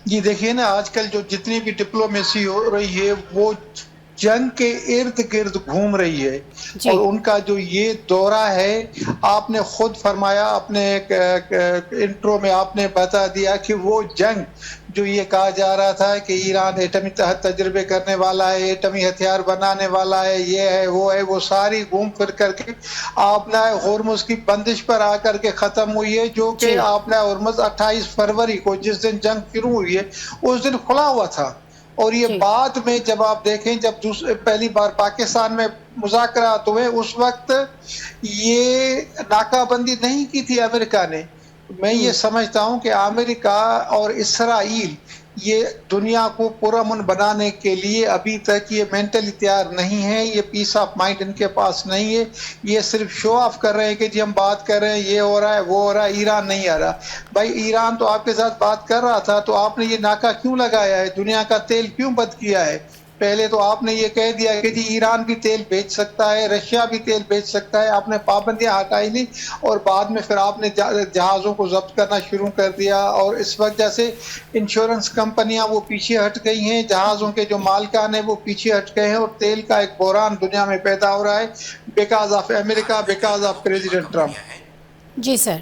جی دیکھیے نا، آج کل جو جتنی بھی ڈپلومیسی ہو رہی ہے وہ جنگ کے ارد گرد گھوم رہی ہے، اور جی ان کا جو یہ دورہ ہے، آپ نے خود فرمایا اپنے انٹرو میں، آپ نے بتا دیا کہ وہ جنگ جو یہ کہا جا رہا تھا کہ ایران ایٹمی تجربے کرنے والا ہے، ایٹمی ہتھیار بنانے والا ہے، یہ ہے وہ ساری گھوم پھر کر کے آپ نے ہرمز کی بندش پر آ کر کے ختم ہوئی ہے، جو کہ جی آپ نے ہرمز 28 فروری کو جس دن جنگ شروع ہوئی ہے اس دن کھلا ہوا تھا۔ اور یہ جی بعد میں جب آپ دیکھیں، جب پہلی بار پاکستان میں مذاکرات ہوئے، اس وقت یہ ناکہ بندی نہیں کی تھی امریکہ نے۔ میں یہ ہوں سمجھتا ہوں کہ امریکہ اور اسرائیل یہ دنیا کو پرامن بنانے کے لیے ابھی تک یہ مینٹلی تیار نہیں ہے، یہ پیس آف مائنڈ ان کے پاس نہیں ہے۔ یہ صرف شو آف کر رہے ہیں کہ جی ہم بات کر رہے ہیں، یہ ہو رہا ہے وہ ہو رہا ہے، ایران نہیں آ رہا۔ بھائی ایران تو آپ کے ساتھ بات کر رہا تھا، تو آپ نے یہ ناکہ کیوں لگایا ہے؟ دنیا کا تیل کیوں بند کیا ہے؟ پہلے تو آپ نے یہ کہہ دیا کہ جی ایران بھی تیل بیچ سکتا ہے، رشیا بھی تیل بیچ سکتا ہے، آپ نے پابندیاں ہٹائی نہیں، اور بعد میں پھر آپ نے جہازوں کو ضبط کرنا شروع کر دیا، اور اس وجہ سے انشورنس کمپنیاں وہ پیچھے ہٹ گئی ہیں، جہازوں کے جو مالکان ہیں وہ پیچھے ہٹ گئے ہیں، اور تیل کا ایک بحران دنیا میں پیدا ہو رہا ہے بیکاز آف امریکہ، بیکاز آف پریزیڈنٹ ٹرمپ۔ جی سر۔